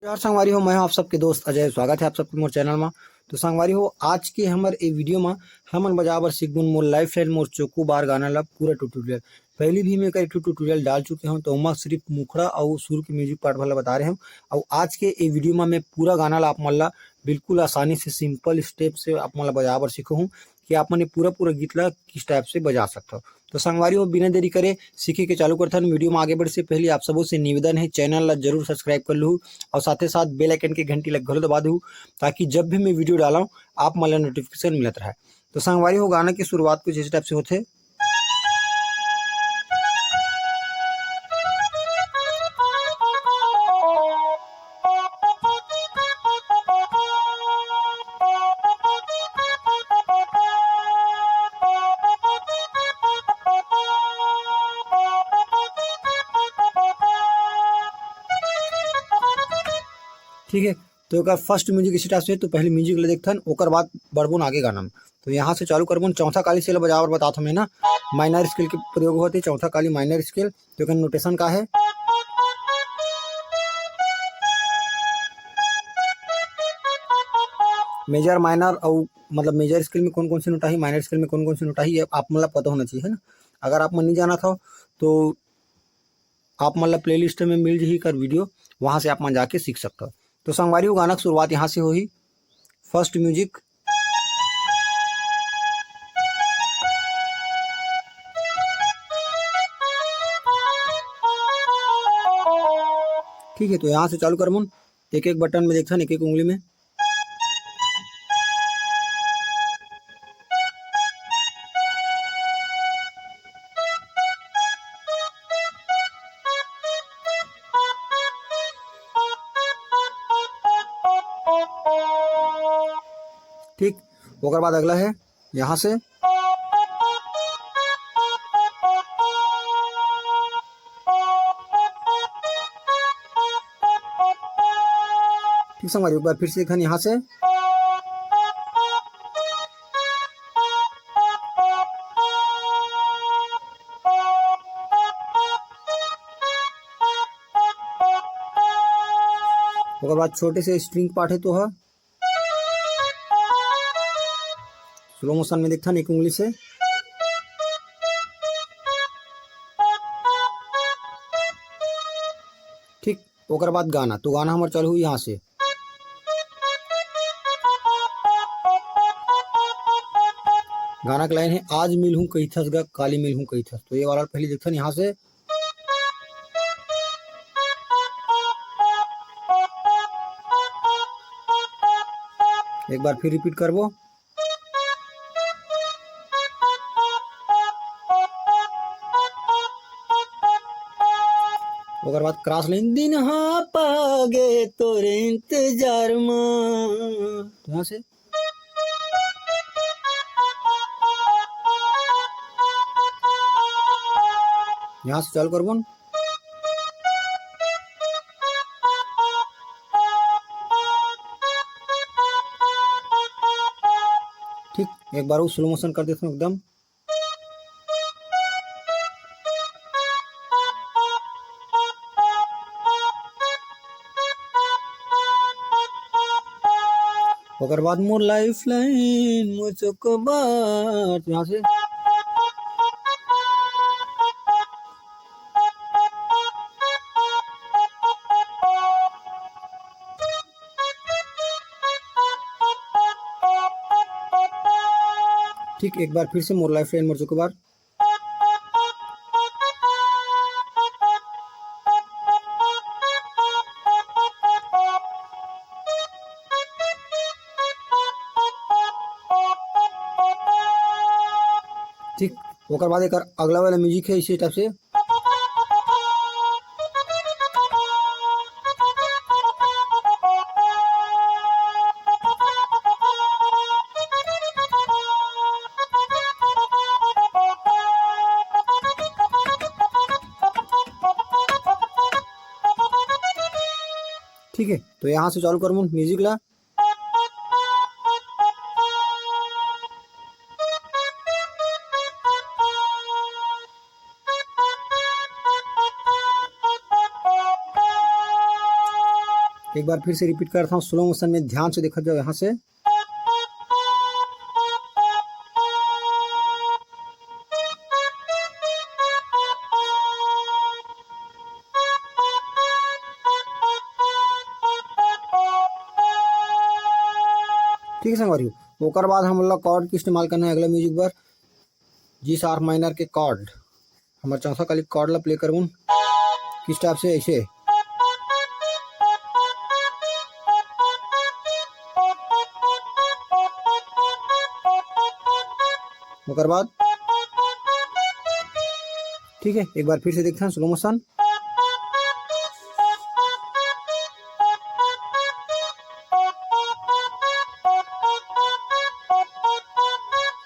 यार संगवारी हो, मैं हूं आप सबके दोस्त अजय। स्वागत है आप सबके मोर चैनल में। तो संगवारी हो, आज के हमर ए वीडियो में हमन बजाबर सीखबुन मोर लाइफ स्टाइल मोर चोको बार गाना ला पूरा ट्यूटोरियल। पहली भी मैं ट्यूटोरियल डाल चुके हूं, तो उमा सिर्फ मुखड़ा और सुर के म्यूजिक पार्ट वाला बता रहे हूं। और आज के ए वीडियो में मैं पूरा गाना ला आप मन ला बिल्कुल आसानी से सिंपल स्टेप से आप मन ला बजाबर सीखो हूं कि आप मन पूरा पूरा गीत ला किस टाइप से बजा सकते हो। तो संगवारी हो, बिना देरी करे सीखे के चालू करता हूं। वीडियो में आगे बढ़े से पहले आप सबों से निवेदन है, चैनल ला जरूर सब्सक्राइब कर लूँ और साथ ही साथ बेल आइकन की घंटी लग घलो दबा दूँ, ताकि जब भी मैं वीडियो डाला आप मन ला नोटिफिकेशन मिलत रहे। तो संगवारी हो, गाना की शुरुआत कुछ इस टाइप से होते। ठीक है, तो एक फर्स्ट म्यूजिक इसी टाइप से। तो पहले म्यूजिक ले देखथन, ओकर बाद बढ़बुन आगे गाना में। तो यहाँ से चालू करबुन। चौथा काली से बजावर बताता मैं ना, माइनर स्केल के प्रयोग होते। चौथा काली माइनर स्केल, तो एक नोटेशन का है मेजर माइनर। और मतलब मेजर स्केल में कौन कौन सी नोट आई, माइनर स्केल में कौन कौन सी नोट आई, ये आप मतलब पता होना चाहिए, है ना। अगर आप मन नहीं जाना था तो आप मतलब प्लेलिस्ट में मिल जाही कर वीडियो, वहां से आप मन जाके सीख सकते हो। तो संगवारी हो, गाना की शुरुआत यहाँ से होही। फर्स्ट म्यूजिक, ठीक है। तो यहाँ से चालू कर मुन, एक एक बटन में देखता, एक एक उंगली में। ठीक, ओकर बाद अगला है यहाँ से ठीक संगवारी, एक बार फिर से देखन यहाँ से। ओकर बाद छोटे से स्ट्रिंग पार्ट है तो है स्लो मोशन में देखथन एक उंगली से। ठीक, ओकर बाद गाना। तो गाना हमारे चालू हुई यहाँ से। गाना का लाइन है, आज मिल हूँ कही थस गा काली मिल हूँ कही थस। तो ये वाला पहले देखथन यहाँ से। एक बार फिर रिपीट करबो। ओकर बाद क्रॉस लाइन, दिन हाँ पागे तोरे इंतजार में। तो यहाँ से यहाँ से चालू करबो। ठीक, एक बार वो स्लो मोशन कर देते हैं एकदम। ओकर बाद मोर लाइफ लाइन मोर चोको बार। यहाँ से ठीक, एक बार फिर से मोर लाइफ लाइन मोर चोको बार। ठीक, ओकर बाद एक अगला वाला म्यूजिक है इसी टाइप से। ठीक है, तो यहाँ से चालू कर म्यूजिक ला। एक बार फिर से रिपीट करता हूँ, स्लो मोशन में ध्यान से देखा जाओ यहाँ से। ठीक है संगवारी, ओकर बाद हम लोग कॉर्ड के इस्तेमाल करना है अगला म्यूजिक बार जी शार्प माइनर के कॉर्ड। हमारे चौथा काली कॉर्ड ला प्ले करूँ किस टाइप से, ऐसे। ओकर बाद ठीक है, एक बार फिर से देखते हैं स्लो मोशन।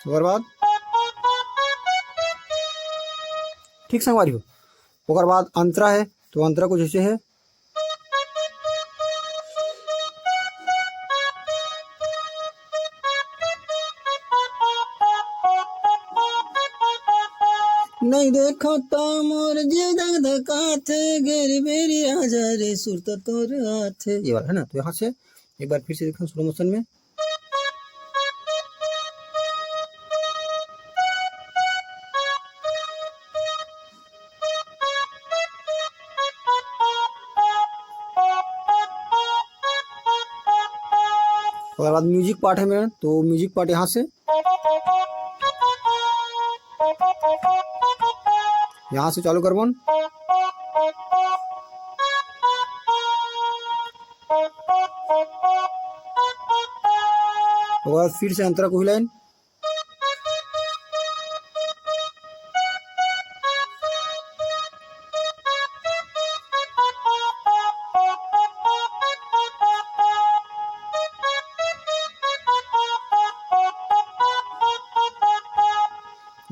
ओकर बाद ठीक संगवारी हो, ओकर बाद अंतरा है तो अंतरा कुछ ऐसे है। नहीं देखो तो मोर जीव दग धकाथे गेरी बेरी राजा रे सुरत तोर हाथे, ये वाला है ना। तो यहाँ से एक बार फिर से देखो स्लो मोशन में। और बाद म्यूजिक पार्ट है मेरा, तो म्यूजिक पार्ट यहाँ से चालू करबन। और फिर से अंतरा को हिलाइन।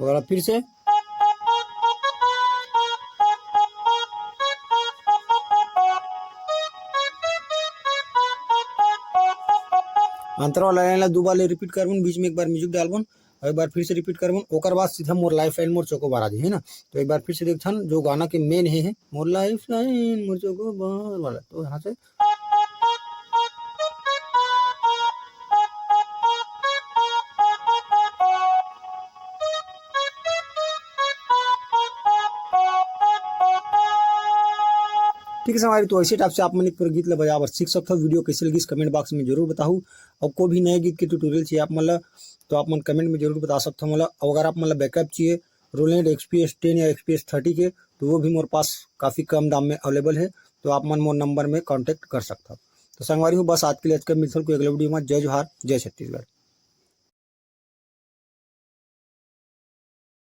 और फिर से अंतर वाला लाइन ला दो बार रिपीट करबन, बीच में एक बार म्यूजिक डालबन और एक बार फिर से रिपीट करबन। ओकर बाद सीधा मोर लाइफ लाइन मोर चोकोबार आ जाए है ना। तो एक बार फिर से देखथन जो गाना के मेन है मोर लाइफ लाइन मोर चोकोबार वाला, तो यहाँ से ठीक है संगवारी। तो ऐसे टाइप से आप मन पूरा गीत ला बजाबर सीख सकते हो। वीडियो कैसे लगी कमेंट बॉक्स में जरूर बताओ, और कोई भी नए गीत के ट्यूटोरियल चाहिए आप मतलब तो आप मन कमेंट में जरूर बता सकते हो मतलब। अगर आप मतलब बैकअप चाहिए रोलैंड XPS 10 या XPS 30 के, तो वो भी मेरे पास काफ़ी कम दाम में अवेलेबल है, तो आप मन मोर नंबर में कॉन्टैक्ट कर सकते हो। तो संगवारी हो बस आज के लिए, आज का मिलते हैं कोई अगले वीडियो में। जय जोहार, जय छत्तीसगढ़।